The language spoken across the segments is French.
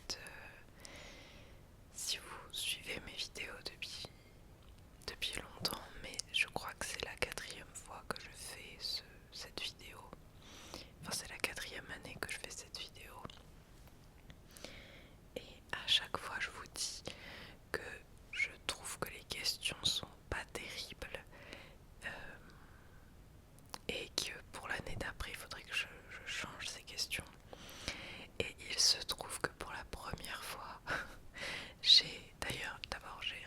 fait, si vous suivez mes vidéos depuis longtemps, mais je crois que c'est la 4e fois que je fais cette vidéo. Enfin, c'est la 4e année que je fais cette vidéo. Et à chaque fois, je vous dis que je trouve que les questions sont pas terribles et que pour l'année d'après, il faudrait que je change ces questions. Et il se trouve que pour la première fois, d'abord j'ai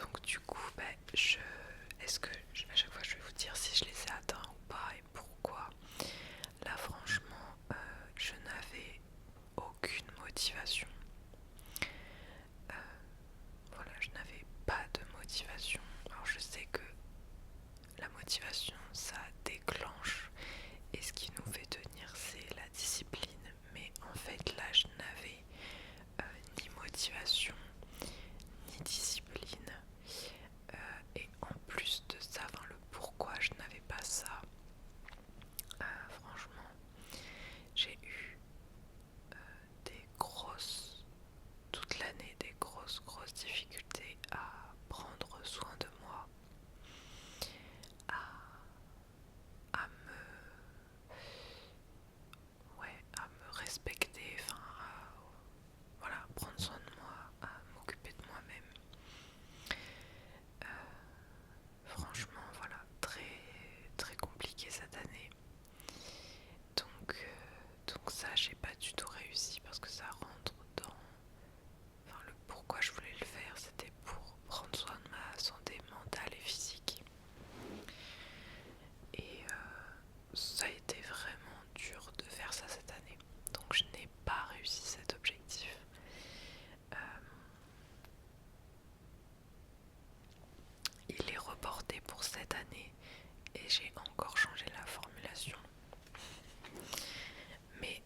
Donc du coup, est-ce que à chaque fois je vais vous dire si je les ai atteints ou pas et pourquoi. Là franchement, je n'avais aucune motivation. Voilà, je n'avais pas de motivation. Alors je sais que la motivation ça déclenche et ce qui nous fait tenir c'est la discipline. Mais en fait là je n'avais ni motivation ni discipline. Et en plus de ça, le pourquoi je n'avais pas ça, franchement, j'ai eu toute l'année, des grosses difficultés à prendre soin de moi, à me respecter, voilà, prendre soin de moi, à m'occuper de moi-même. Franchement, voilà, très compliqué cette année. Donc ça, j'ai pas du tout réussi parce que ça rentre dans... le pourquoi je voulais le faire, c'était pour prendre soin de ma santé mentale et physique. Et ça a été vraiment dur de faire ça cette année. Donc je n'ai pas réussi cet objectif. Il est reporté pour cette année et j'ai encore changé la formulation. Mais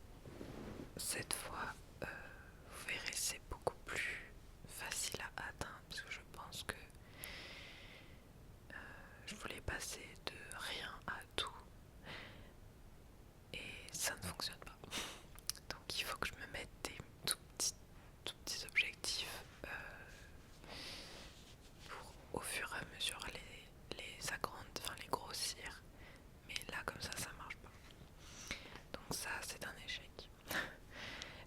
cette fois, vous verrez, c'est beaucoup plus facile à atteindre parce que je pense que je voulais passer de rien à tout et ça ne fonctionne pas. Donc il faut que je me mette des tout petits objectifs pour au fur et à mesure les agrandir, les grossir. Mais là comme ça marche pas. Donc ça c'est un échec.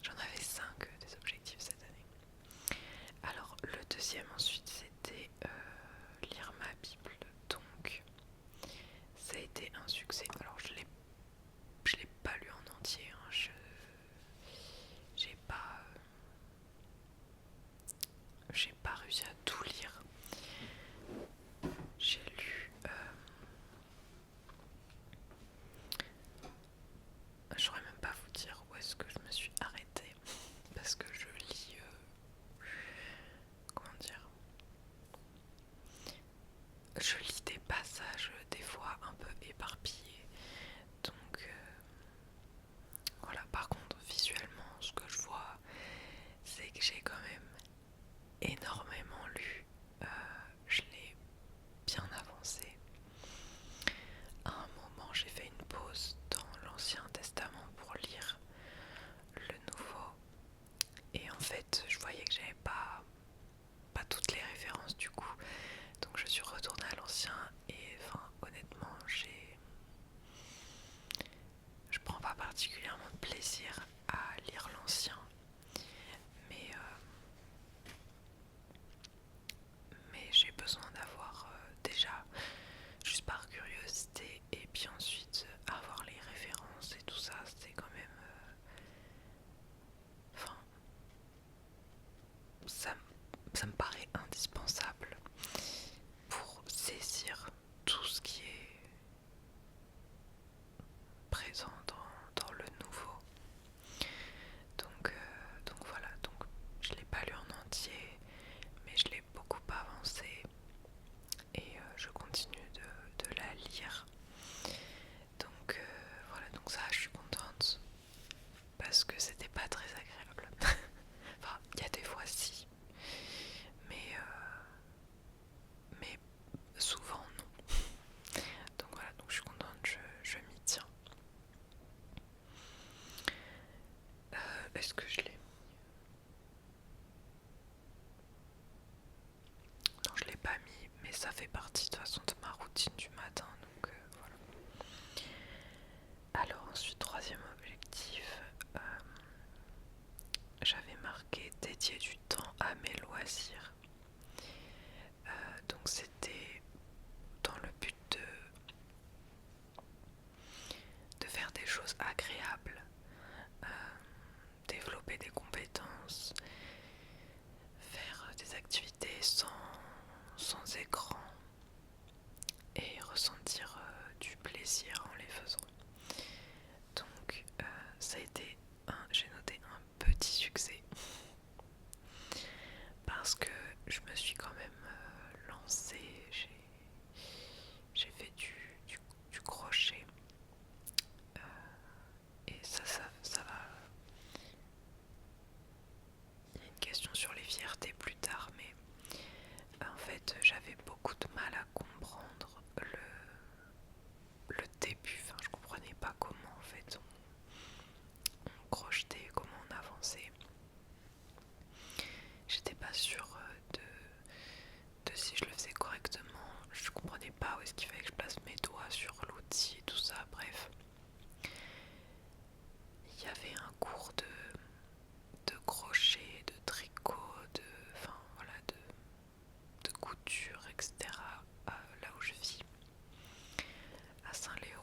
J'en avais 5 des objectifs cette année. Alors le deuxième ensuite c'était lire ma Bible. Donc ça a été un succès. Alors je l'ai pas lu en entier. J'ai pas réussi à tout lire. J'ai lu. Je saurais même pas vous dire où est-ce que je me suis arrêtée parce que je lis. Comment dire? Je lis des passages des fois un peu éparpillés. Donc voilà. Par contre, visuellement, ce que je vois, c'est que j'ai quand même énormément lu. Je l'ai bien avancé. À un moment, j'ai fait une pause dans l'Ancien Testament pour lire le Nouveau. Et en fait, je voyais que j'avais pas toutes les références du coup. Donc je suis retournée à l'Ancien et honnêtement, je prends pas particulièrement de plaisir à lire l'Ancien. Mais j'ai besoin d'avoir déjà, juste par curiosité, et puis ensuite avoir les références et tout ça, c'est quand même... ça me paraît indispensable pour saisir tout ce qui est présent dans le nouveau. Donc voilà, donc je l'ai pas lu en entier, mais je l'ai beaucoup avancé et je continue de la lire. Donc voilà, donc ça je suis contente parce que c'était pas très agréable. Enfin, il y a des fois si, mais souvent non. Donc voilà, donc je suis contente, je m'y tiens. Est-ce que je l'ai mis? Non, je l'ai pas mis, mais ça fait partie de toute façon de ma routine du matin, donc voilà. Alors ensuite, troisième objectif, j'avais marqué dédier du temps à mes loisirs. Donc c'était dans le but de faire des choses agréables, développer des compétences, faire des activités sans parce que je me suis quand même lancée, j'ai fait du crochet et ça va. Il y a une question sur les fiertés plus tard, mais en fait j'avais beaucoup de mal à comprendre le début. Enfin, je comprenais pas comment en fait on crochetait, comment on avançait. J'étais pas sûre de si je le faisais correctement. Je comprenais pas où est-ce qu'il fallait que je place mes doigts sur l'outil et tout ça. Bref, il y avait un cours de crochet, de tricot, enfin voilà, de couture, etc. Là où je vis, à Saint-Léo.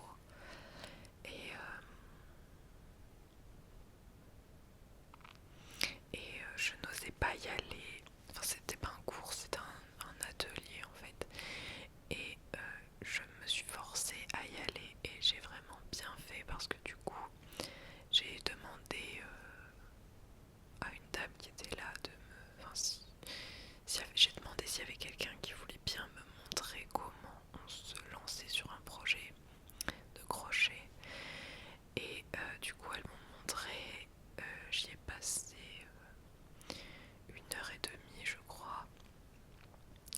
Et je n'osais pas y aller. Enfin, c'était pas un cours, c'était un atelier en fait. Et je me suis forcée à y aller et j'ai vraiment bien fait parce que du coup, j'ai demandé à une dame qui était là de me. Enfin, j'ai demandé s'il y avait quelqu'un qui voulait bien me montrer comment on se lançait sur un projet de crochet. Et du coup, elles m'ont montré. J'y ai passé 1 heure et demie, je crois,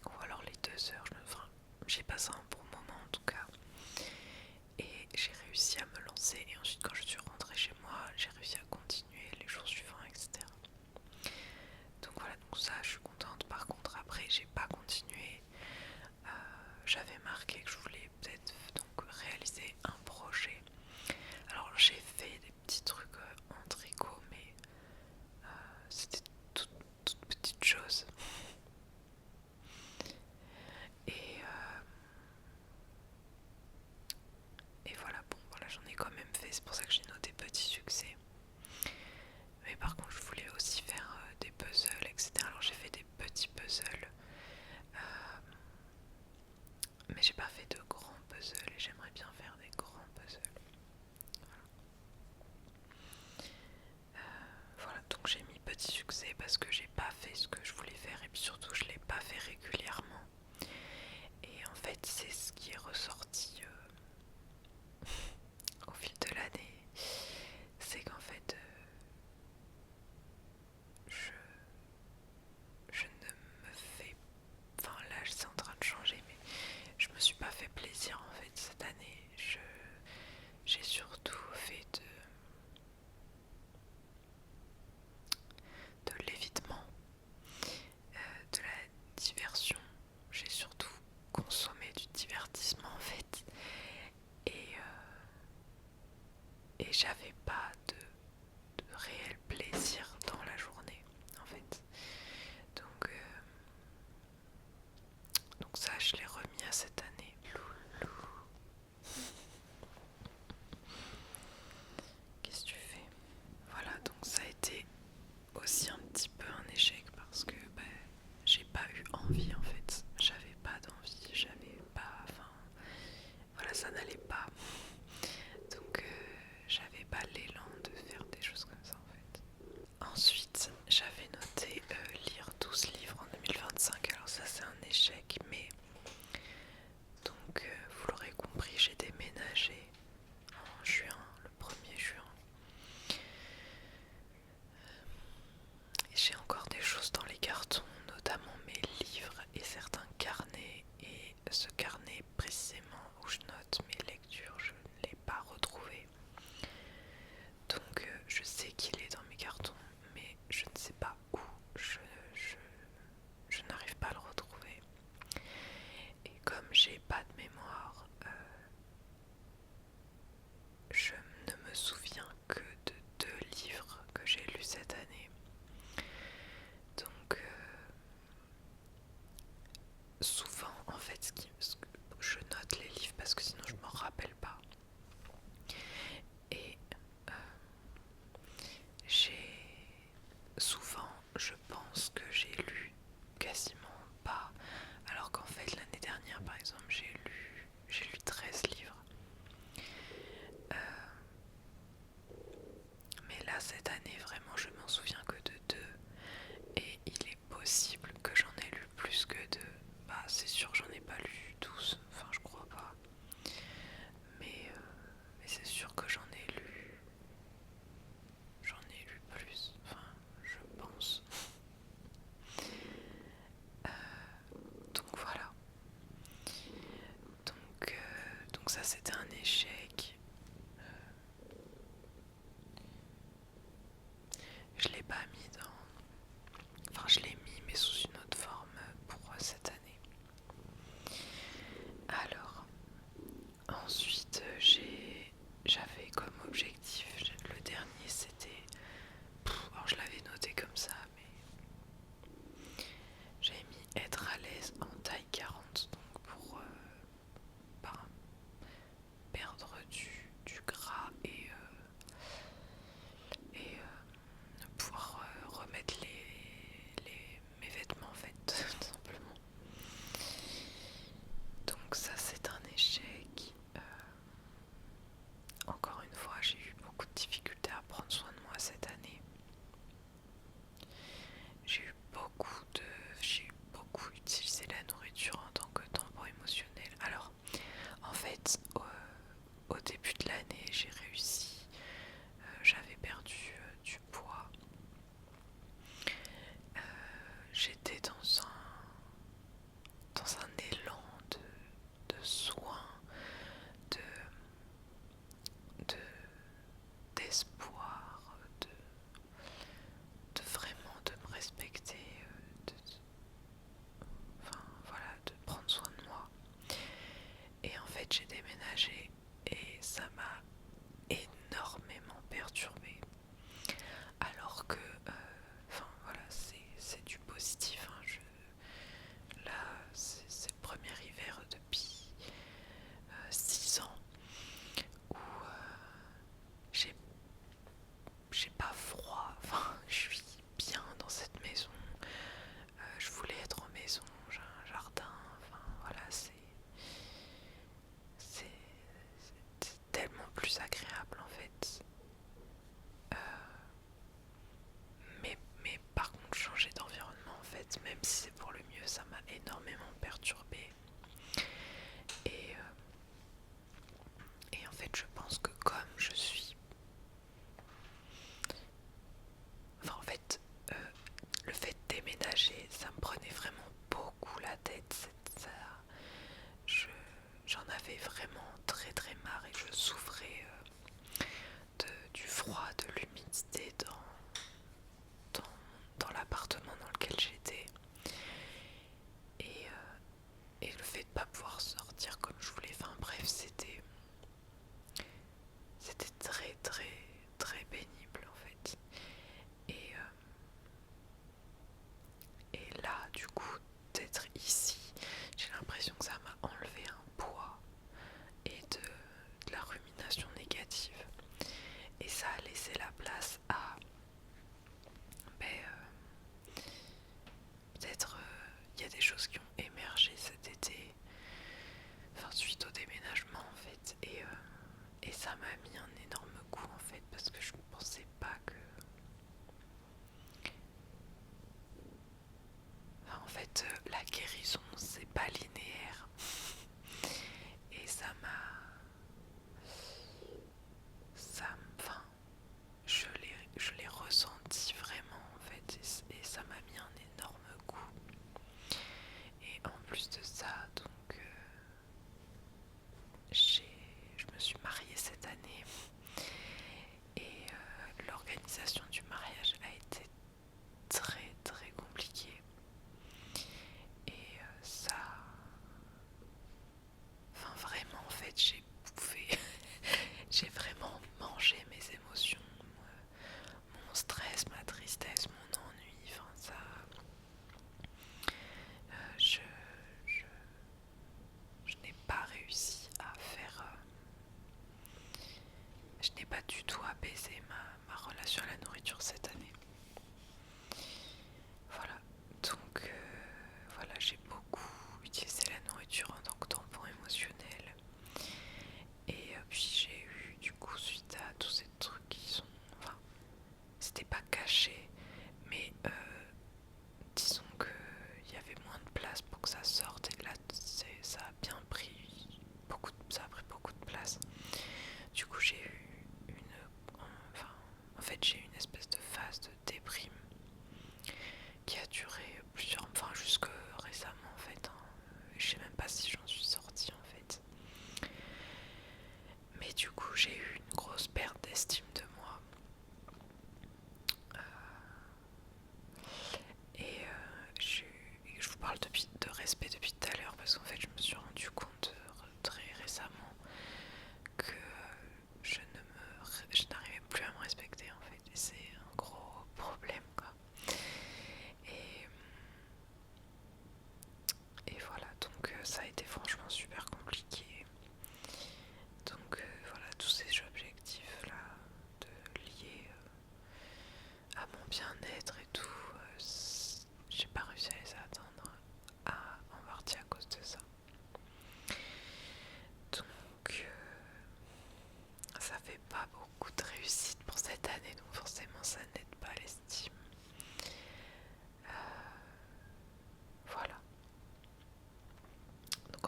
ou alors les 2 heures. Enfin, j'ai passé un bon moment en tout cas. Et j'ai réussi à me lancer. Et ensuite, quand je suis rentrée chez moi, j'ai réussi à continuer les jours suivants, etc. Donc voilà, donc ça, je suis contente. Par contre, après, j'ai pas continué. J'avais marqué que je voulais peut-être donc réaliser un projet. Alors j'ai fait des petits trucs en tricot, mais c'était toutes petites choses. Et ça c'était un échec. Je l'ai pas mis dans... Enfin je l'ai mis mais sous une autre forme pour cette année. Alors, ensuite j'avais comme objectif, le dernier c'était... Alors je l'avais noté comme ça mais j'avais mis être à l'aise en taille 40 donc pour perdre du gras et pouvoir remettre mes vêtements en fait tout simplement. Donc ça c'est un échec. Encore une fois j'ai eu beaucoup de difficultés à prendre soin de moi cette année. J'ai beaucoup utilisé la nourriture en tant que tampon émotionnel. Alors en fait au début de l'année j'ai réussi, j'avais perdu du poids. J'étais dans un élan de soin, de d'espoir, de vraiment de me respecter, enfin voilà, de prendre soin de moi. Et en fait j'ai déménagé et ça m'a énormément perturbée. Alors que, enfin voilà, c'est du positif. Hein, là, c'est le premier hiver depuis 6 ans où j'ai pas froid. Enfin, je suis bien dans cette maison. Je voulais être en maison, j'ai un jardin. Enfin voilà, c'est tellement plus agréable en fait. Mais par contre changer d'environnement en fait, même si c'est pour le mieux, ça m'a énormément perturbée. Et, et en fait je pense que comme je suis... Enfin en fait, le fait de déménager, ça me prenait vraiment beaucoup la tête. J'en avais vraiment très très marre et je souffrais du froid, de l'humidité dans l'appartement dans lequel j'étais. Et le fait de pas pouvoir sortir comme je voulais, enfin bref, c'était très très très pénible en fait. Et là du coup d'être ici, j'ai l'impression que ça m'a enlevé un poids et de la rumination négative. Et ça a laissé la place à peut-être il y a des choses qui ont émergé cet été, enfin suite au déménagement en fait, et ça m'a mis un énorme coup en fait parce que je ne pensais pas que... Enfin, en fait la guérison c'est pas linéaire et enfin je l'ai ressenti vraiment en fait et ça m'a mis un énorme coup. Et en plus de ça, donc je me suis mariée cette année et l'organisation du mariage a été très très compliquée. Et ça,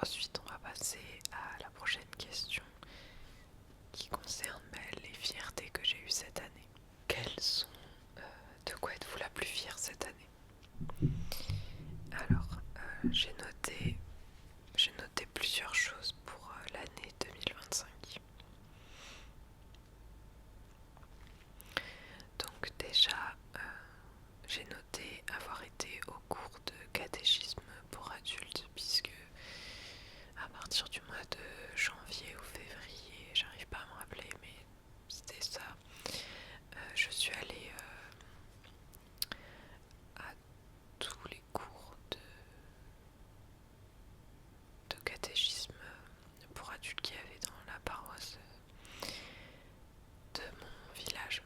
Ensuite, on va passer à la prochaine question qui concerne les fiertés que j'ai eues cette année. Quelles sont, de quoi êtes-vous la plus fière cette année? Alors, j'ai noté plusieurs choses pour l'année 2025. Donc déjà, j'ai noté avoir été au cours de catéchisme pour adultes, puisque à partir du mois de janvier ou février, j'arrive pas à me rappeler, mais c'était ça, je suis allée à tous les cours de catéchisme pour adultes qu'il y avait dans la paroisse de mon village.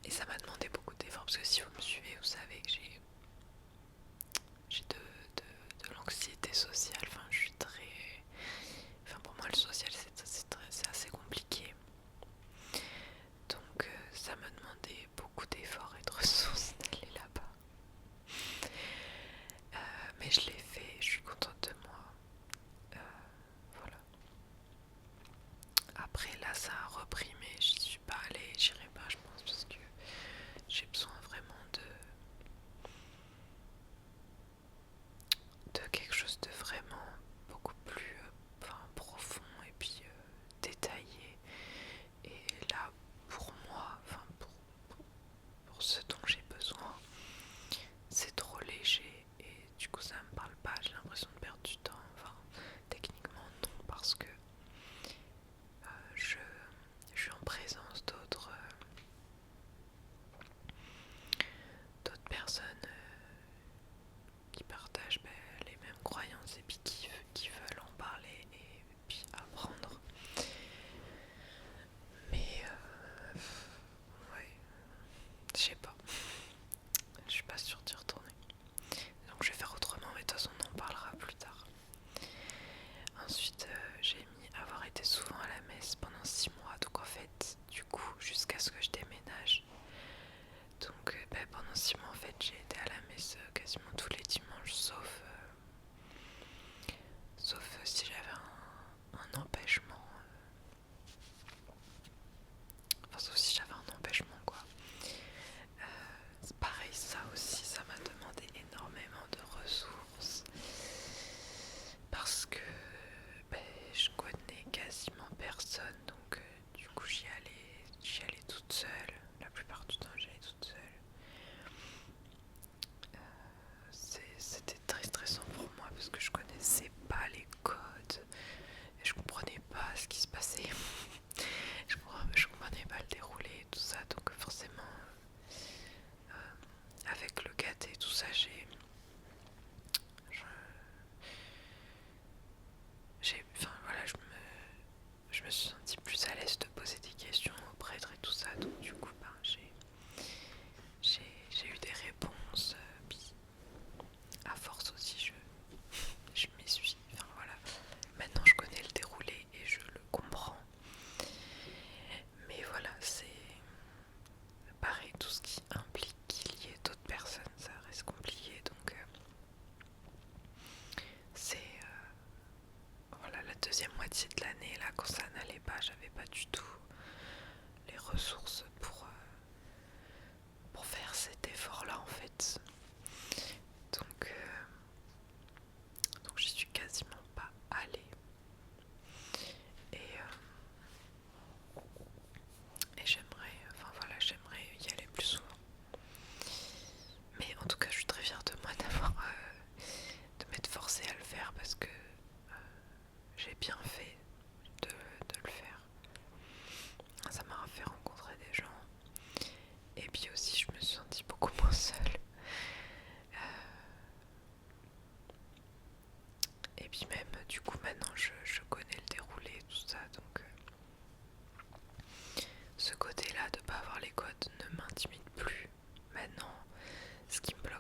Et ça m'a demandé beaucoup d'efforts, parce que si vous me suivez, vous savez que j'ai de l'anxiété sociale. Enfin, je suis très... Enfin, pour moi, le social, c'est assez compliqué. Donc, ça m'a demandé beaucoup d'efforts et de ressources d'aller là-bas. Mais je l'ai fait, je suis contente de moi. Voilà. Après, là, ça a repris, mais j'y suis pas allée, j'irai pas, je pense, parce que j'ai besoin vraiment de quelque chose de vraiment beaucoup plus profond et puis détaillé. Et là, pour moi, pour ce dont j'ai besoin, c'est trop léger et du coup ça me parle pas, j'ai l'impression de perdre du temps. Enfin, techniquement non, parce que je suis en présence d'autres personnes qui partagent les mêmes croyances et puis qui veulent en parler et puis apprendre. Mais ouais, je sais pas, je suis pas sûre d'y retourner. Donc je vais faire autrement, mais de toute façon on en parlera plus tard. Ensuite j'ai mis avoir été souvent à la messe pendant 6 mois, donc en fait du coup jusqu'à ce que je déménage. Donc pendant 6 mois en fait j'ai été à la messe quasiment tous les dimanches, sauf si j'avais un empêchement. Enfin sauf si j'avais un empêchement quoi. C'est pareil, ça aussi ça m'a demandé énormément de ressources. Parce que je connais quasiment personne, donc du coup j'y allais toute seule. La plupart du temps j'y allais toute seule. C'était très stressant pour moi parce que je connaissais pas les codes et je comprenais pas ce qui se passait. je comprenais pas le déroulé et tout ça, donc forcément avec le caté et tout ça enfin voilà, je me suis sentie plus à l'aise de poser des questions au prêtre et tout ça, donc du coup j'ai eu des réponses, puis à force aussi je m'y suis, enfin voilà, maintenant je connais le déroulé et je le comprends, mais voilà, c'est pareil, tout ce qui implique qu'il y ait d'autres personnes, ça reste compliqué, donc c'est voilà, la deuxième moitié de l'année, là, quand ça n'allait pas, j'avais pas du tout les ressources pour faire cet effort-là, en fait. Donc j'y suis quasiment pas allée. Et j'aimerais y aller plus souvent. Mais en tout cas, je suis très fière de moi de m'être forcée à le faire parce que j'ai bien fait de le faire. Ça m'a fait rencontrer des gens. Et puis aussi, je me suis sentie beaucoup moins seule. Et puis même, du coup, maintenant, je connais le déroulé et tout ça. Donc, ce côté-là de pas avoir les codes ne m'intimide plus. Maintenant, ce qui me bloque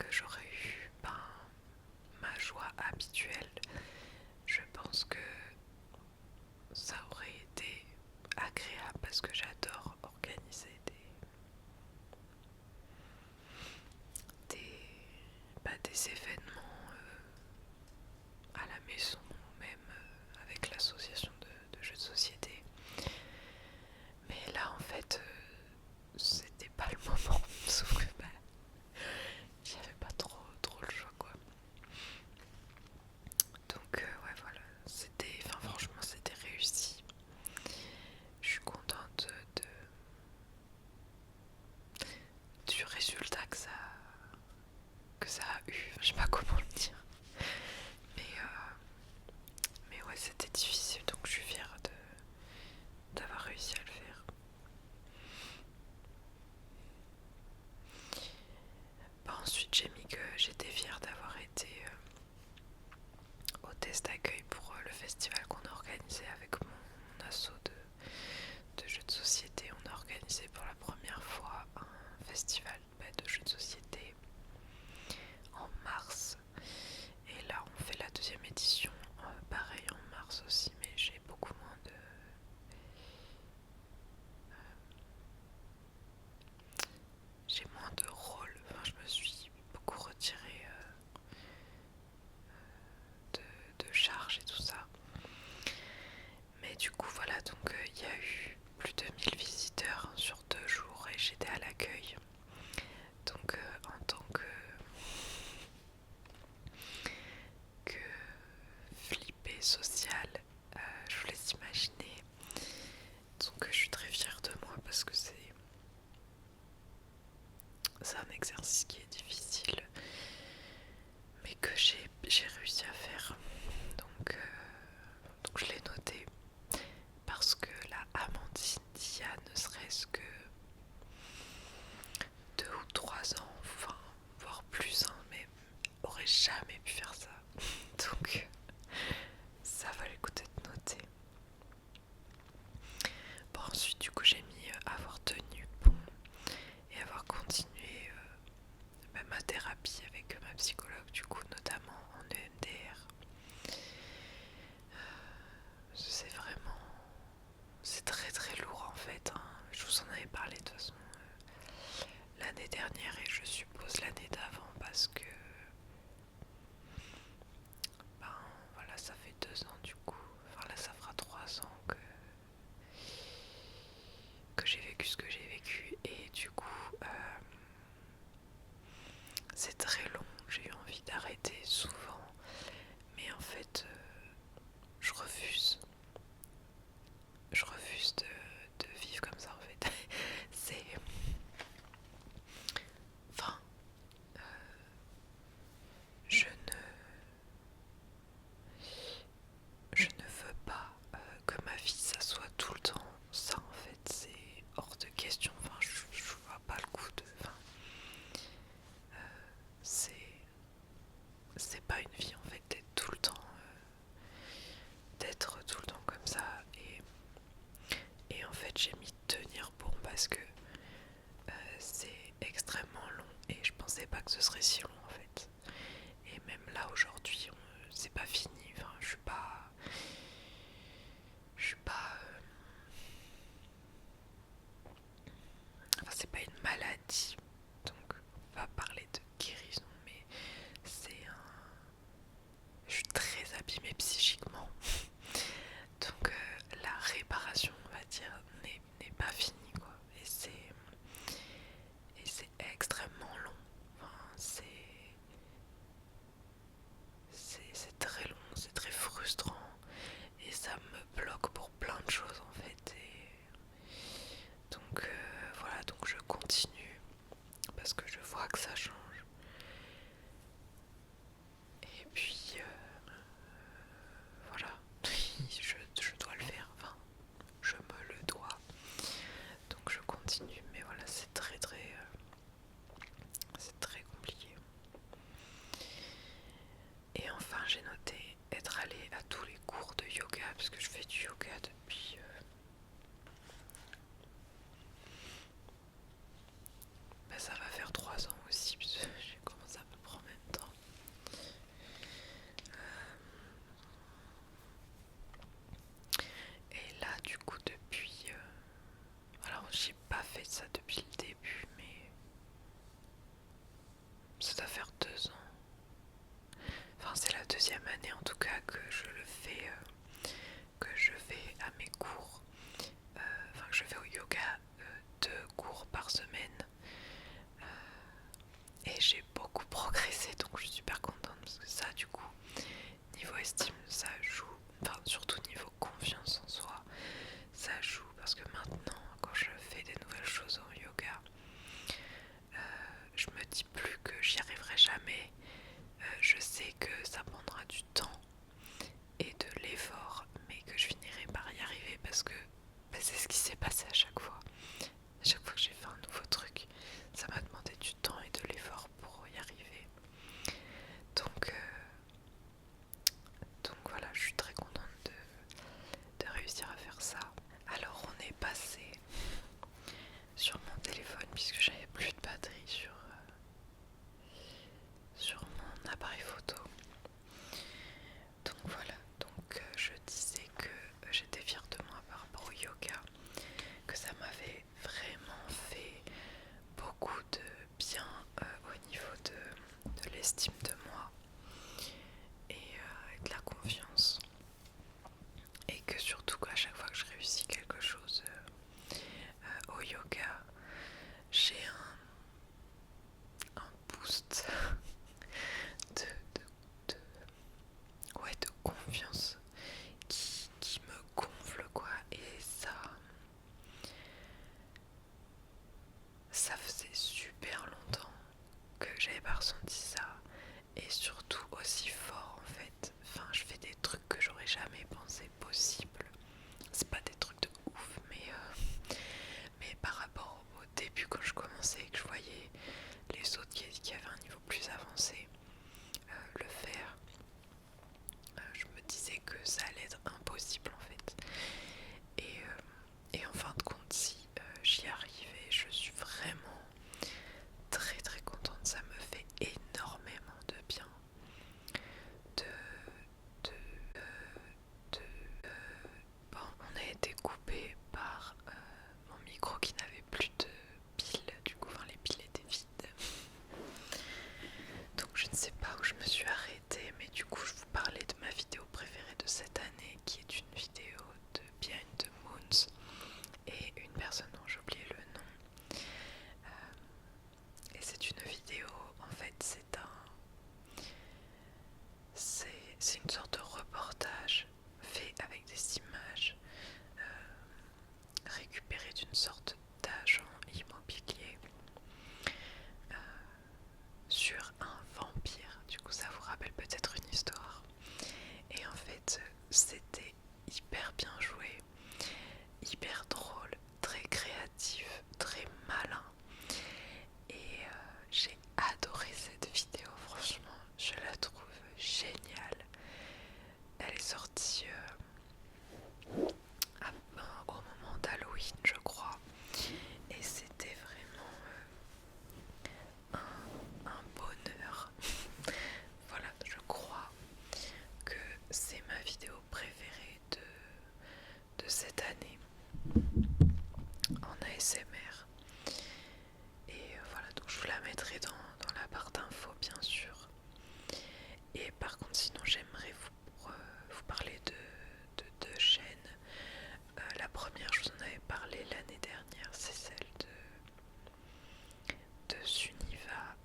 que j'aurais eu ma joie habituelle, je pense que ça aurait été agréable parce que j'adore organiser des événements à la maison, même avec l'association de jeux de société. Mais là en fait c'était pas le moment, sauf que j'avais pas trop le choix quoi. Donc ouais voilà, franchement c'était réussi. Je suis contente du résultat que ça a eu. Je sais pas comment le dire. Mais ouais c'était difficile, donc je suis fière d'avoir réussi à le faire. Ensuite j'ai mis que j'étais fière d'avoir été au test d'accueil pour le festival qu'on a organisé avec mon asso de jeux de société. On a organisé pour la première fois un festival de jeux de société en mars. Et là on fait la deuxième édition, pareil en mars aussi, mais j'ai beaucoup moins de... j'ai moins de rôles, je me suis beaucoup retirée de charges et tout ça. Mais du coup voilà, donc il y a eu plus de 1000 visiteurs sur 2 jours et j'étais à l'accueil. Donc en tant que flippée sociale, je vous laisse imaginer. Donc je suis très fière de moi parce que c'est un exercice qui est difficile, mais que j'ai réussi à faire. Donc je l'ai noté parce que la Amandine d'il y a ne serait-ce que 2 ou 3 ans, enfin voire plus, mais aurait jamais pu faire ça. Donc ça valait le coup d'être noté. Bon, ensuite du coup j'ai mis avoir tenu bon et avoir continué ma thérapie avec ma psychologue, du coup notamment en EMDR. C'est très lourd en fait, hein. Je vous en avais parlé de toute façon l'année dernière et je suppose l'année d'avant parce que voilà, ça fait 2 ans du coup, enfin là ça fera 3 ans que j'ai vécu ce que j'ai vécu et du coup c'est très long, j'ai eu envie d'arrêter souvent, mais en fait je refuse de vivre comme ça en fait. C'est... Enfin, je ne veux pas que ma vie ça soit tout le temps ça en fait, c'est hors de question, enfin je vois pas le coup de... Enfin, c'est pas une vie en fait d'être tout le temps comme ça et en fait j'ai mis tenir bon parce que c'est extrêmement long et je pensais pas que ce serait si long en fait. Et même là aujourd'hui c'est pas fini, enfin je suis pas enfin c'est pas une maladie, donc on va parler de guérison, mais je suis très abîmée psychiquement. Donc la réparation, on va dire, n'est pas finie quoi. Et c'est extrêmement long. Enfin, c'est année en tout cas que je le fais, que je vais à mes cours, enfin que je vais au yoga 2 cours par semaine. Et j'ai beaucoup progressé, donc je suis super contente parce que ça, du coup, niveau estime, ça joue, enfin surtout niveau confiance en soi, ça joue parce que maintenant, quand je fais des nouvelles choses au yoga, je me dis plus que j'y arriverai jamais. Je sais que ça prendra du temps et de l'effort, mais que je finirai par y arriver parce que c'est ce qui s'est passé à chaque fois. À chaque fois que j'ai fait un nouveau truc, ça m'a demandé du temps et de l'effort pour y arriver. Donc voilà, je suis très contente de réussir à faire ça. Alors on est passé sur mon téléphone puisque j'avais plus de batterie sur mon appareil photo. Donc voilà, je disais que j'étais fière de moi par rapport au yoga, que ça m'avait vraiment fait beaucoup de bien au niveau de l'estime de moi et de la confiance. Et que surtout qu'à chaque fois que je réussis quelque chose au yoga, j'ai un boost de, de, ouais, de confiance qui me gonfle quoi. Et ça faisait super longtemps que j'avais pas ressenti ça, et surtout aussi fort en fait. Enfin, je fais des trucs que j'aurais jamais pensé possible. C'est pas des trucs de ouf, mais par rapport au début quand je commençais et que je voyais les autres qui avaient un niveau plus avancé le faire, je me disais que ça allait être impossible en fait. Et en fin de compte, si j'y arrivais, je suis vraiment très très contente. Ça me fait énormément de bien de, de, de bon, on a été coupé par mon micro qui n'avait plus de piles, du coup enfin, les piles étaient vides. Donc je ne sais pas où je me suis arrêtée, mais du coup je vous parlais de ma vidéo préférée de cette année, qui est une vidéo de Behind the Moons et une personne dont j'ai oublié le nom. Et c'est une vidéo, en fait c'est une sorte de reportage fait avec des images récupérées d'une sorte d'agent immobilier sur un vampire. Du coup ça vous rappelle peut-être une histoire. Et en fait c'était hyper bien joué, hyper drôle, très créatif, très malin. Et j'ai adoré cette vidéo, franchement, je la trouve géniale. Elle est sortie au moment d'Halloween, je crois. Et c'était vraiment un bonheur. Voilà, je crois que c'est ma vidéo préférée de cette année en ASMR. Et voilà, donc je vous la mettrai dans la barre d'infos bien sûr. Et par contre sinon j'aimerais vous parler de 2 chaînes. La première, je vous en avais parlé l'année dernière, c'est celle de Suniva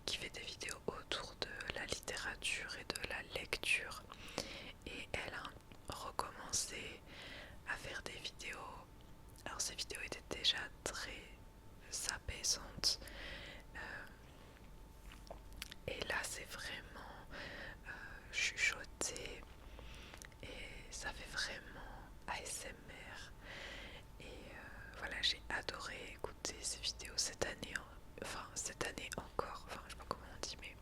qui fait des vidéos autour de la littérature et de la lecture. Et elle a recommencé à faire des vidéos. Alors ces vidéos étaient déjà très apaisantes. Et là c'est vraiment chuchoté et ça fait vraiment ASMR. Et voilà, j'ai adoré écouter ces vidéos cette année, enfin cette année encore, enfin je sais pas comment on dit, mais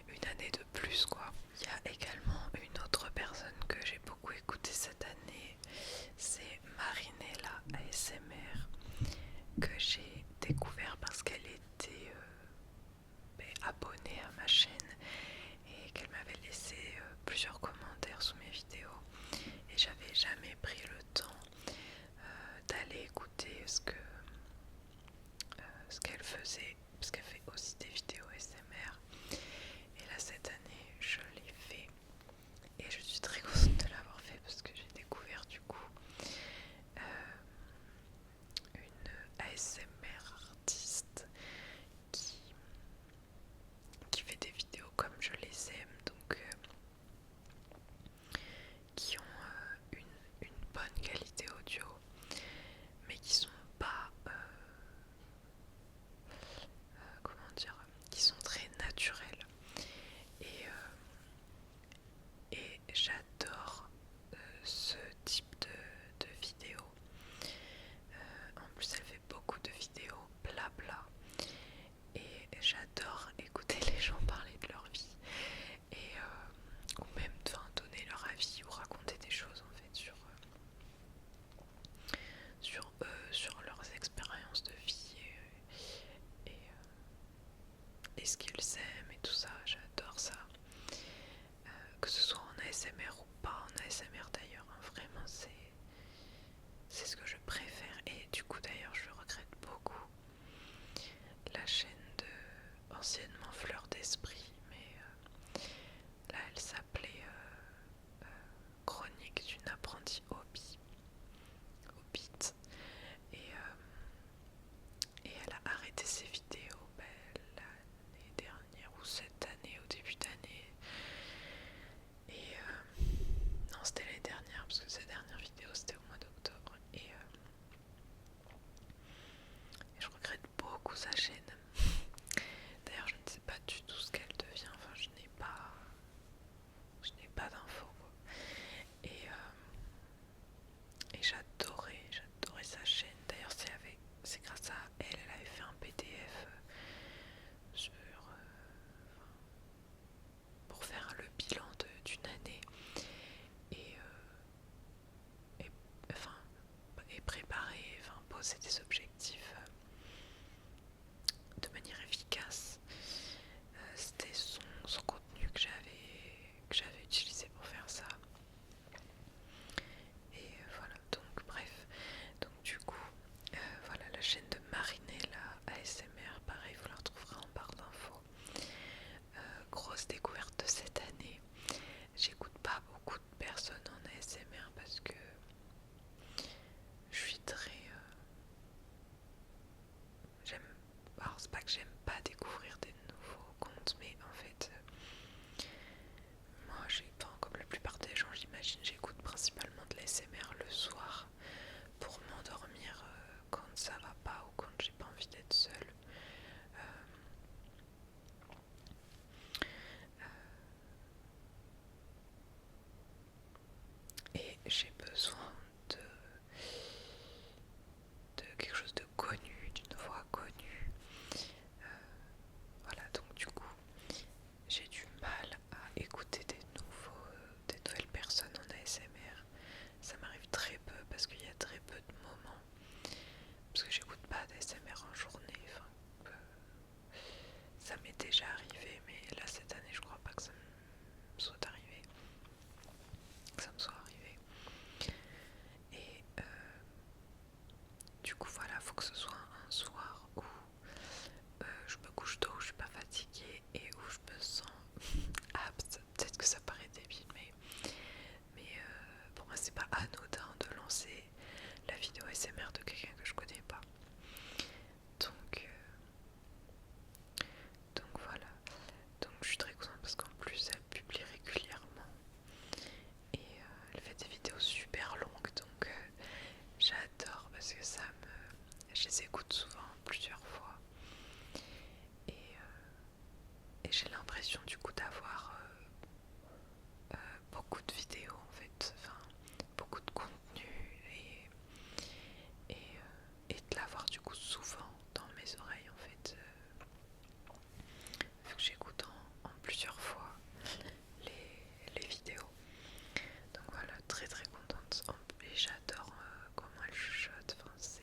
une année de plus quoi. Il y a également une autre personne que j'ai beaucoup écoutée cette année, c'est Marinella ASMR, que j'ai découvert parce qu'elle était abonnée à ma chaîne et qu'elle m'avait laissé plusieurs commentaires sous mes vidéos, et j'avais jamais pris le temps d'aller écouter ce qu'elle faisait, parce qu'elle fait aussi des vidéos ASMR. Et là révéler ce qu'ils aiment et tout ça, j'adore ça. Que ce soit en ASMR ou pas en ASMR d'ailleurs, hein, vraiment c'est ce que je préfère. Et du coup d'ailleurs je regrette beaucoup la chaîne de anciennement Fleur d'Esprit, mais là elle s'appelait Chronique d'une apprentie Hobbit. Et elle a arrêté ses vidéos l'année dernière ou cette année, au début d'année. Et non, c'était l'année dernière parce que sa dernière vidéo c'était au mois d'octobre. Et je regrette beaucoup sa chaîne. D'ailleurs, je ne sais pas du tout ce qu'elle devient. Enfin, je n'ai pas d'infos, quoi. Et j'adorais sa chaîne. D'ailleurs, c'est grâce à elle, elle avait fait un PDF pour faire le bilan d'une année et, enfin, et préparer, enfin, poser des objectifs de manière efficace. C'était son contenu que j'avais utilisé pour faire ça. Et voilà, donc bref. Donc du coup, voilà la chaîne de Marinella ASMR, pareil, vous la retrouverez en barre d'infos. Grosse découverte de cette année. J'écoute pas beaucoup de personnes en ASMR parce que je suis très... alors c'est pas que j'aime pas découvrir des nouveaux comptes, mais en fait, moi comme la plupart des gens j'imagine, j'écoute principalement de l'ASMR le soir pour m'endormir quand ça va pas ou quand j'ai pas envie d'être seule. Et j'ai besoin de quelque chose de connu, d'une voix connue. Voilà, donc du coup, j'ai du mal à écouter des nouvelles personnes en ASMR. Ça m'arrive très peu parce qu'il y a très peu de moments. Parce que j'écoute pas d'ASMR en journée. Enfin, ça m'est déjà arrivé, mais là cette année, je crois pas que ça me soit arrivé. Et du coup, voilà, faut que ce soit un soir où je me couche tôt, où je suis pas fatiguée et où je me sens apte. Peut-être que ça paraît débile, mais pour moi c'est pas anodin de lancer la vidéo ASMR de quelqu'un que je connais pas. Donc voilà. Donc je suis très contente parce qu'en plus elle publie régulièrement et elle fait des vidéos super longues, donc j'adore parce que je les écoute souvent plusieurs fois et j'ai l'impression du coup d'avoir beaucoup de vidéos en fait, enfin beaucoup de contenu et de l'avoir du coup souvent dans mes oreilles en fait, vu que j'écoute en plusieurs fois les vidéos. Donc voilà, très très contente. Et j'adore comment elle chuchote. Enfin,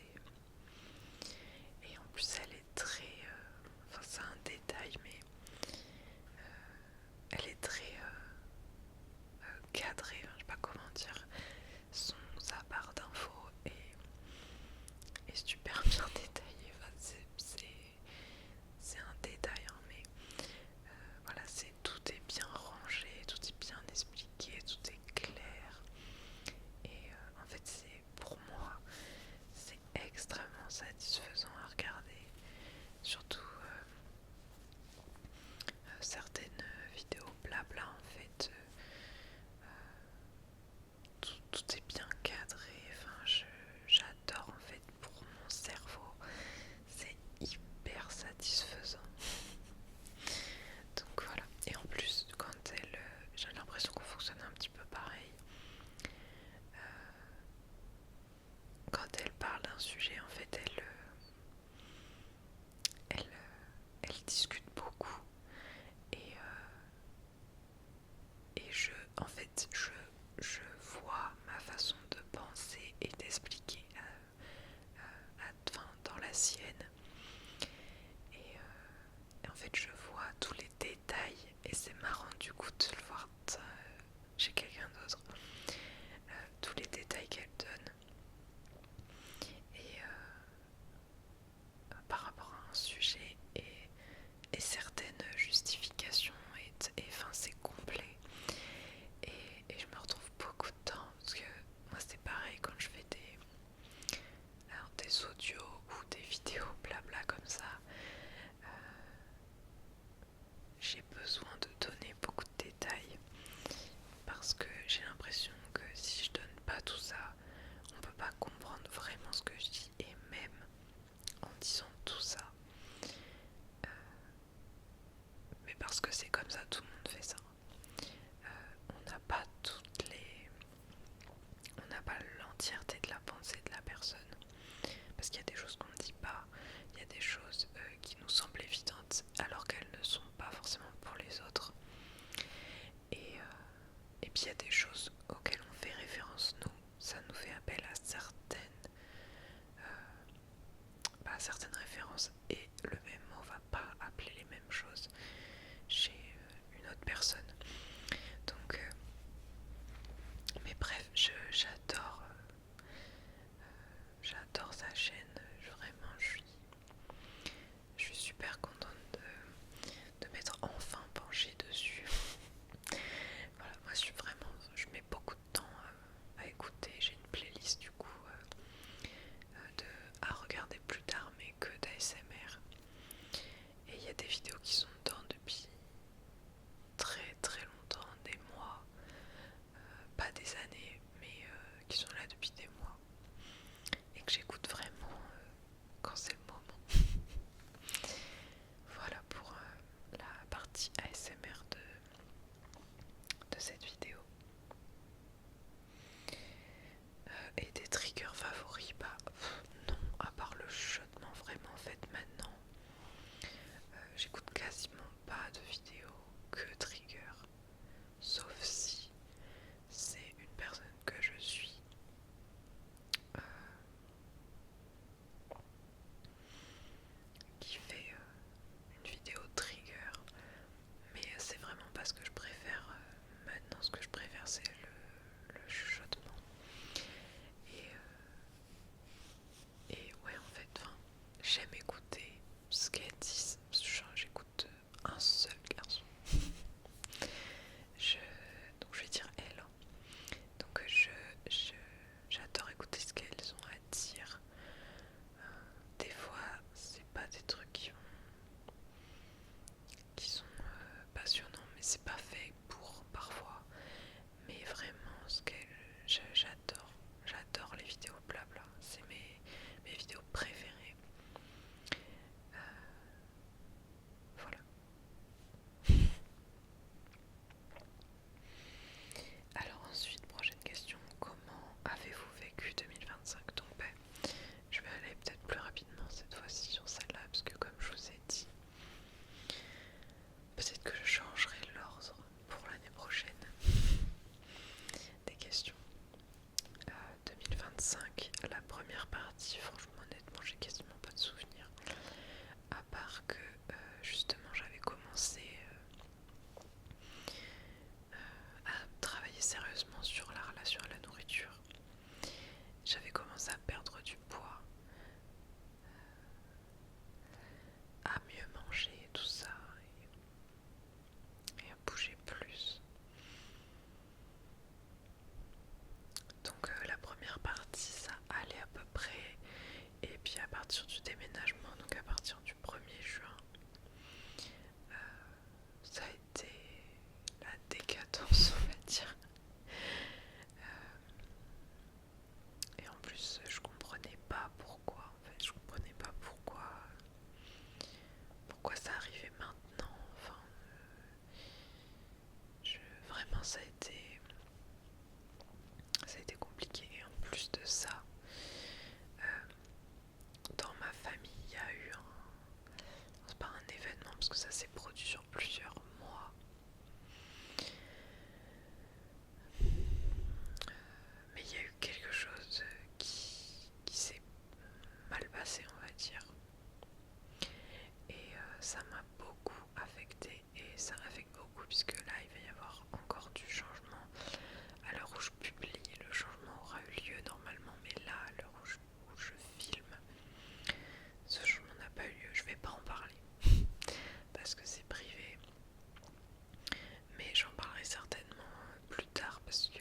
et en plus elle est très... enfin c'est un détail, mais parce que c'est comme ça, tout le monde fait ça. On n'a pas on n'a pas l'entièreté de la pensée de la personne, parce qu'il y a des choses qu'on ne dit pas, il y a des choses qui nous semblent évidentes alors qu'elles ne sont pas forcément pour les autres. Et puis il y a des choses auxquelles on fait référence nous, ça nous fait appel à certaines références, et le même mot va pas appeler les mêmes choses chez une autre personne. Donc mais bref, j'adore sa chaîne, vraiment je suis super contente de m'être enfin penchée dessus. Voilà, moi je mets beaucoup de temps à écouter, j'ai une playlist du coup à regarder plus tard, mais que d'ASMR. Et il y a des vidéos qui sont dedans depuis très très longtemps, des mois, pas des années, mais qui sont là depuis des mois, et que j'écoute vraiment quand c'est le moment. Voilà pour la partie ASMR de cette vidéo. Et des triggers favoris, non, à part le chuchotement, vraiment en fait maintenant j'écoute quasiment pas de vidéos que trigger, sauf si c'est une personne que je suis qui fait une vidéo trigger, mais c'est vraiment parce que je préfère maintenant, ce que je préfère c'est le chuchotement. Et ouais, en fait, j'aime écouter ce qu'elles disent. J'écoute un seul garçon. Donc je vais dire elle. Donc j'adore écouter ce qu'elles ont à dire. Des fois, c'est pas des trucs qui sont passionnants, mais c'est pas fait pour parfois. Mais vraiment, j'adore les vidéos blabla. C'est mes vidéos préférées. Voilà. Alors ensuite, prochaine question, comment avez-vous vécu 2025? Donc je vais aller peut-être plus rapidement cette fois-ci sur celle-là, parce que comme je vous ai dit, peut-être que je changerai l'ordre pour l'année prochaine des questions. 2025, la première partie, franchement honnêtement j'ai quasiment pas de souvenirs, à part que justement j'avais commencé à travailler sérieusement sur la relation à la nourriture. J'avais commencé à perdre du poids, à mieux manger, tout ça, et à bouger plus. Donc la première partie ça allait à peu près, et puis à partir du déménagement, donc à partir du 1er juin, ça a été la décadence, on va dire. Et en plus je comprenais pas pourquoi, en fait je comprenais pas pourquoi ça arrivait maintenant. Enfin vraiment ça a été compliqué. Et en plus de ça, dans ma famille il y a eu c'est pas un événement parce que ça s'est produit sur plusieurs mois, mais il y a eu quelque chose qui s'est mal passé, on va dire, et ça m'a beaucoup affecté, et ça m'affecte beaucoup puisque là il va y avoir encore du changement. À l'heure où je publie, le changement aura eu lieu normalement, mais là à l'heure où je filme, ce changement n'a pas eu lieu. Je vais pas en parler parce que c'est privé, mais j'en parlerai certainement plus tard parce que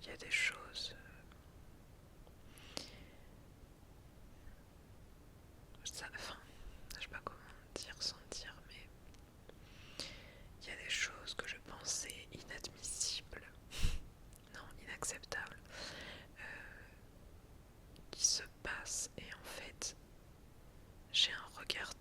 il y a des choses, je sais pas comment dire sans dire, mais il y a des choses que je pensais inadmissibles, non, inacceptables, qui se passent, et en fait j'ai un regard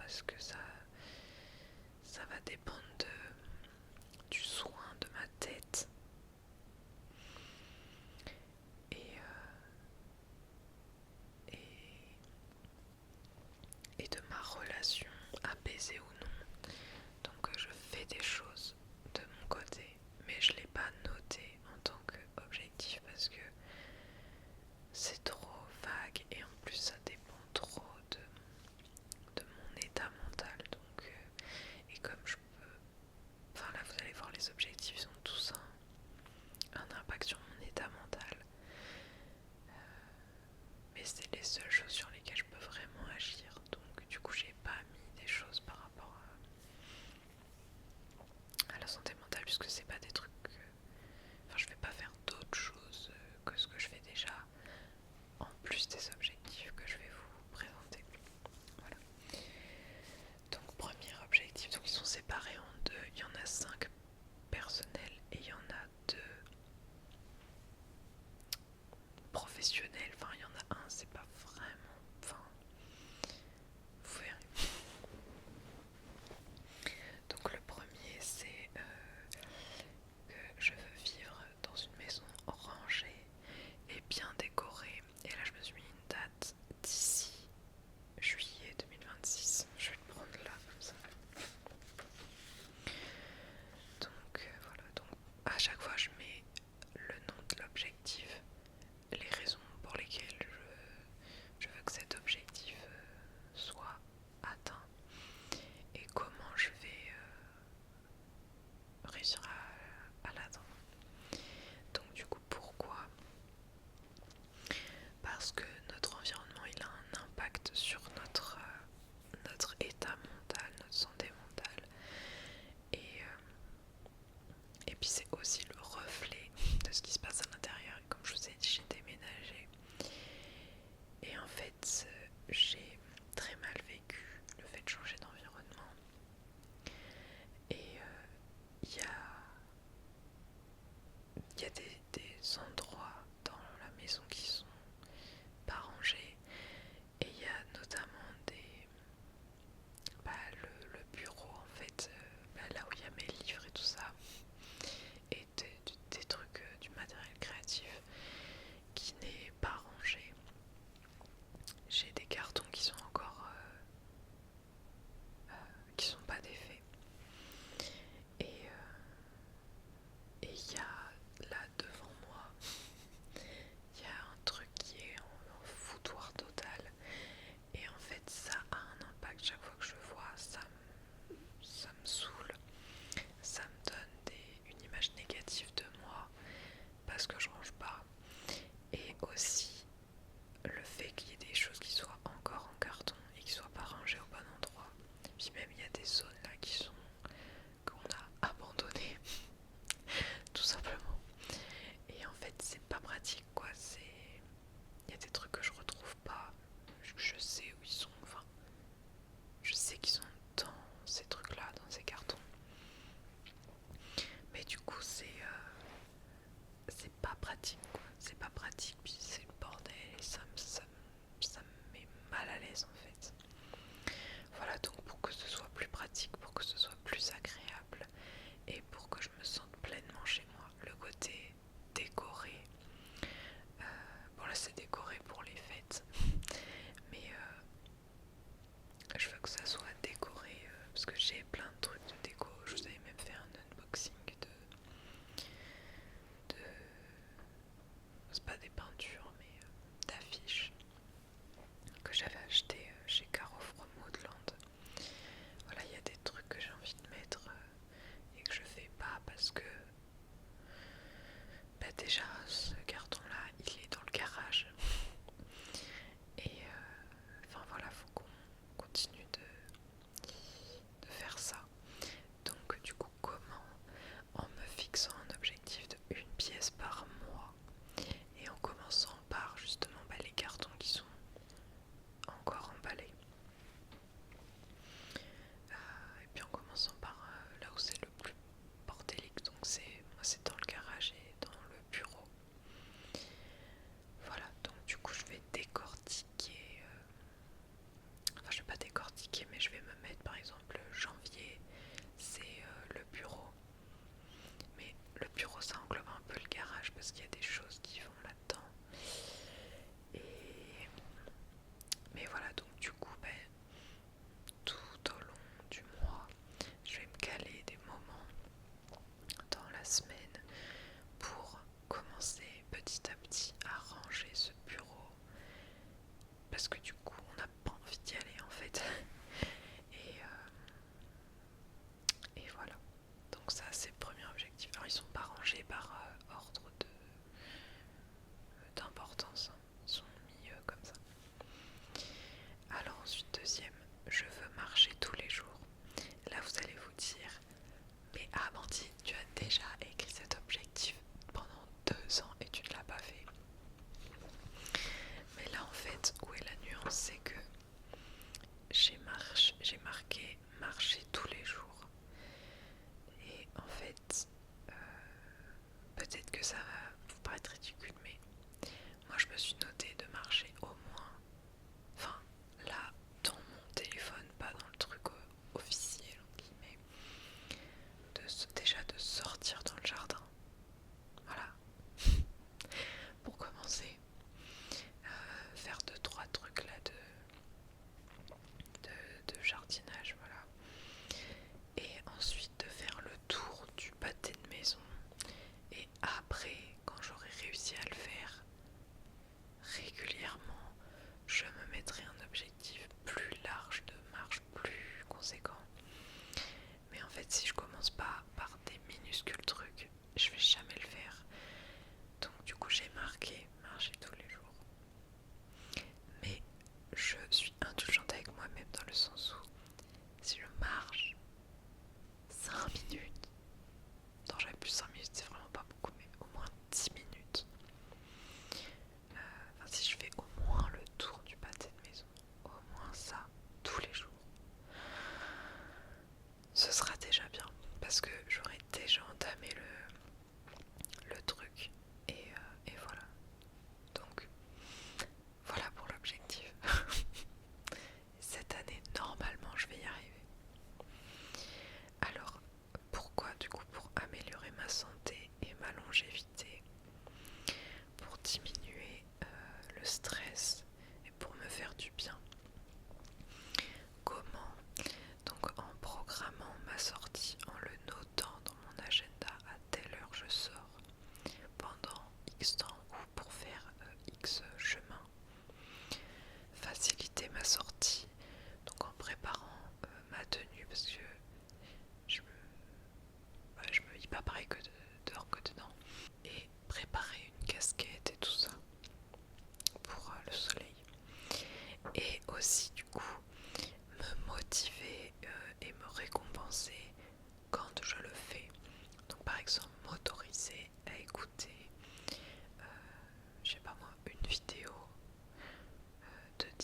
parce que ça va dépendre du soin de ma tête et, et, et de ma relation apaisée ou non. Donc je fais des choses de mon côté, mais je ne l'ai pas noté en tant qu'objectif parce que c'est trop vague et en plus ça dépend trop de mon état mental. Donc, et comme je peux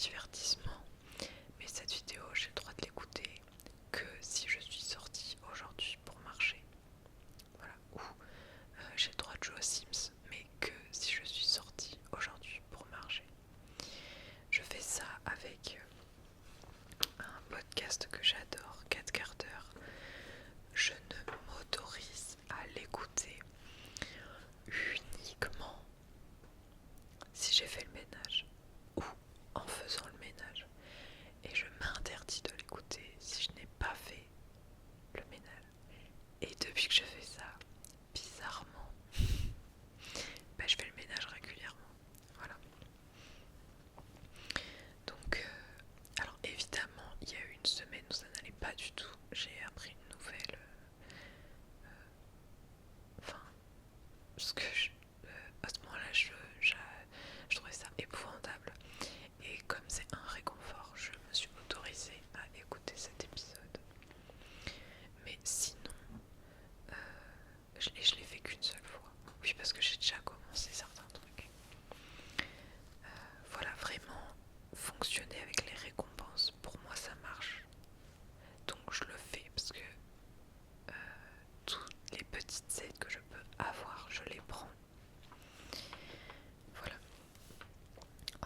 divertissement, mais cette vidéo j'ai le droit de l'écouter que si je suis sortie aujourd'hui pour marcher. Voilà, ou j'ai le droit de jouer aux Sims, mais que si je suis sortie aujourd'hui pour marcher. Je fais ça avec un podcast que j'adore, 4 quarts d'heure. Je ne m'autorise à l'écouter uniquement si j'ai fait le ménage ou en faisant le ménage. Et je m'interdis de l'écouter si je n'ai pas fait le ménage. Et depuis que je fais ça, bizarrement, je fais le ménage régulièrement. Voilà. Donc, alors évidemment, il y a eu une semaine où ça n'allait pas du tout. J'ai appris une nouvelle. Parce que à ce moment-là, je trouvais ça épouvantable. Et comme c'est un réconfort, je me suis autorisée à écouter cet épisode. Mais sinon, je l'ai fait qu'une seule fois. Oui, parce que j'ai déjà commencé certains trucs. Voilà, vraiment, fonctionner avec les récompenses, pour moi ça marche. Donc je le fais parce que toutes les petites aides que je peux avoir, je les prends. Voilà.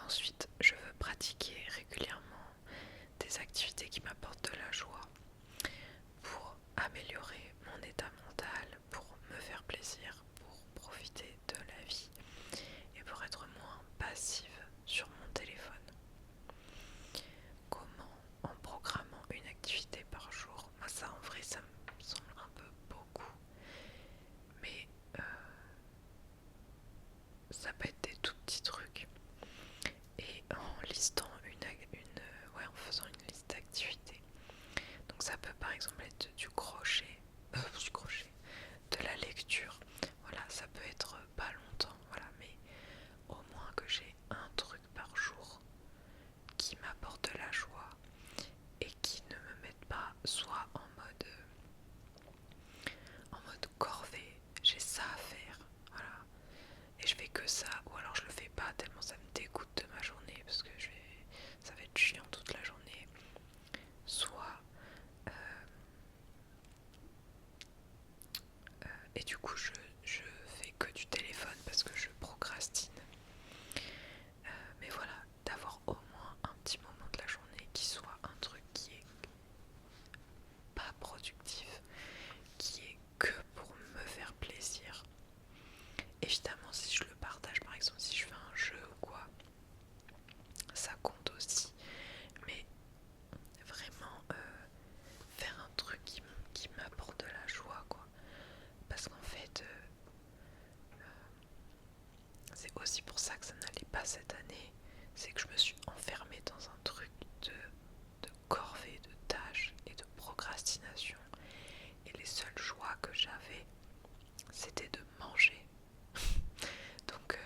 Ensuite, je veux pratiquer régulièrement des activités qui m'apportent de la joie pour améliorer mon état mental, pour me faire plaisir, pour profiter de la vie et pour être moins passive sur mon téléphone. Comment? En programmant une activité par jour. Moi ça en vrai ça me semble un peu beaucoup, mais ça peut être des tout petits trucs. Et en listant en faisant une liste d'activités. Donc ça peut par exemple être du crochet, de la lecture. Voilà, ça peut être pas longtemps, voilà, mais au moins que j'ai un truc par jour qui m'apporte de la joie et qui ne me mette pas soit en mode corvée, j'ai ça à faire, voilà, et je fais que ça, ou alors je le fais pas tellement ça me dégoûte de ma journée parce que ça va être chiant toute la journée, soit et du coup je fais que du téléphone parce que je procrastine. Mais voilà, d'avoir au moins un petit moment de la journée qui soit un truc qui est pas productif, qui est que pour me faire plaisir. Évidemment, si je le partage, par exemple, si je fais un jeu ou quoi, ça compte aussi. Mais vraiment, faire un truc qui m'apporte de la joie, quoi. Parce qu'en fait, c'est aussi pour ça que ça n'allait pas cette année. C'est que je me suis enfermée dans un truc de corvée, de tâches et de procrastination. Et les seules joies que j'avais, c'était de manger. Donc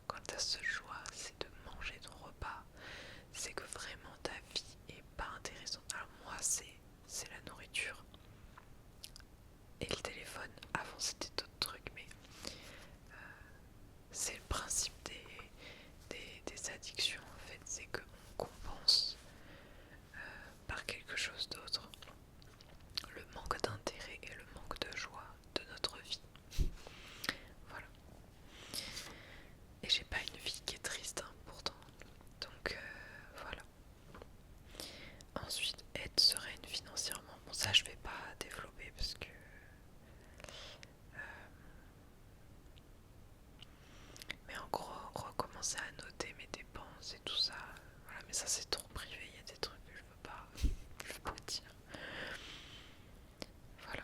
quand ta seule joie c'est de manger ton repas, c'est que vraiment ta vie est pas intéressante. Alors moi c'est la nourriture et le téléphone. Avant c'était d'autres trucs, mais c'est le principe des addictions en fait, c'est qu'on compense par quelque chose d'autre le manque d'intérêt et le manque de joie de notre vie. Voilà. Et j'ai pas une vie qui est triste, hein, pourtant. Donc voilà. Ensuite, être sereine financièrement. Bon, ça je vais pas développer parce que mais en gros, recommencer à noter mes dépenses et tout ça. Voilà, mais ça c'est trop privé, il y a des trucs que je veux pas dire. Voilà.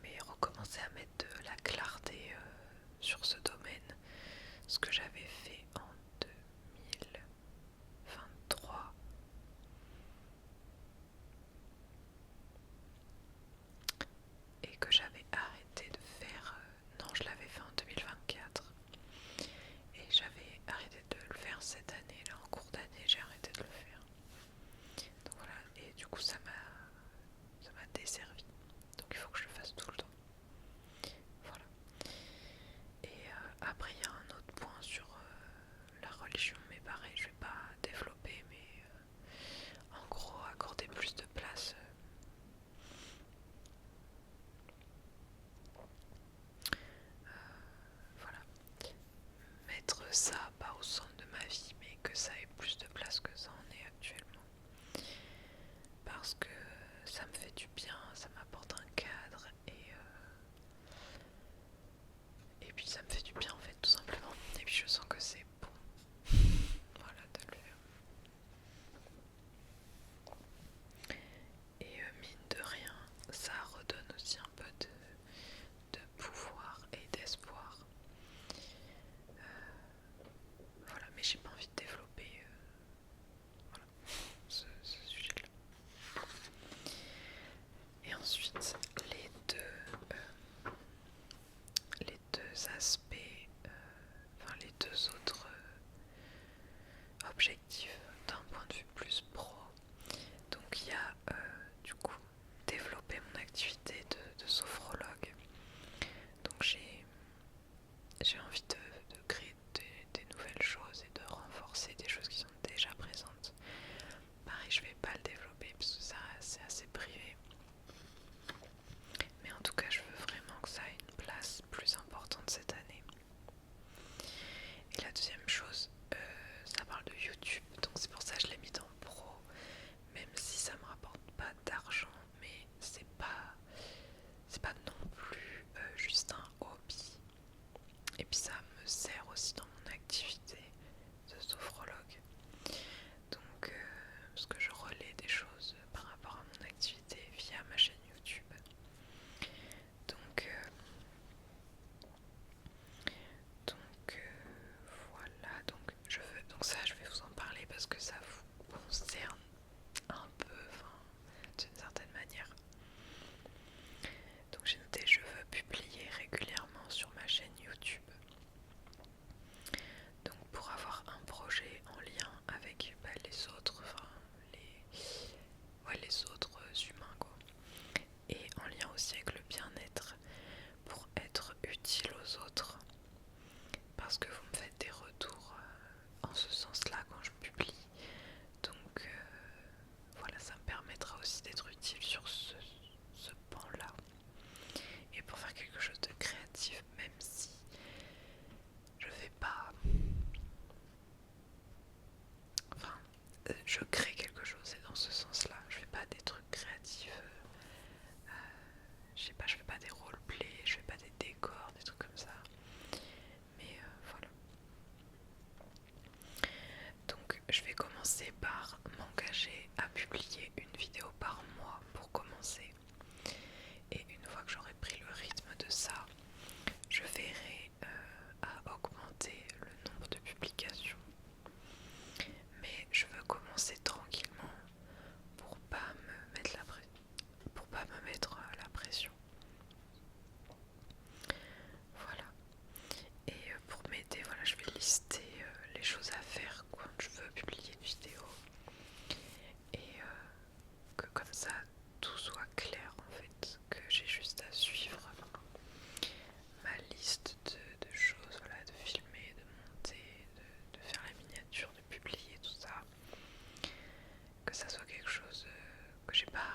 Mais recommencer à mettre de la clarté sur ce domaine, ce que j'avais fait en 2023. Et que j'avais arrêté de faire, non je l'avais fait en 2024 et j'avais arrêté de le faire cette année, là en cours d'année j'ai arrêté de le faire. concerne un peu, enfin, d'une certaine manière. Donc j'ai noté je veux publier régulièrement sur ma chaîne YouTube. Donc pour avoir un projet en lien avec les autres, enfin les autres humains quoi. Et en lien aussi avec le bien-être pour être utile aux autres. Parce que vous me faites des retours en ce sens-là quand je publie. Donc voilà, ça me permettra aussi d'être utile sur ce pan-là. Et pour faire quelque chose de créatif, même si je fais pas... Enfin, je crée quelque chose, c'est dans ce sens-là. Je fais pas des trucs créatifs. Je sais pas, je fais pas des roleplays, je fais pas des décors, des trucs comme ça. Mais voilà. Donc je vais commencer par m'engager à publier une vidéo par mois pour commencer. Et une fois que j'aurai pris le rythme de ça, je verrai à augmenter le nombre de publications. Mais je veux commencer tranquillement pour pas me mettre la pression. Voilà. Et pour m'aider, voilà, je vais lister les choses à faire quand je veux publier une vidéo. Et que comme ça tout soit clair en fait, que j'ai juste à suivre ma liste de choses, voilà, de filmer, de monter, de faire la miniature, de publier tout ça, que ça soit quelque chose que j'ai pas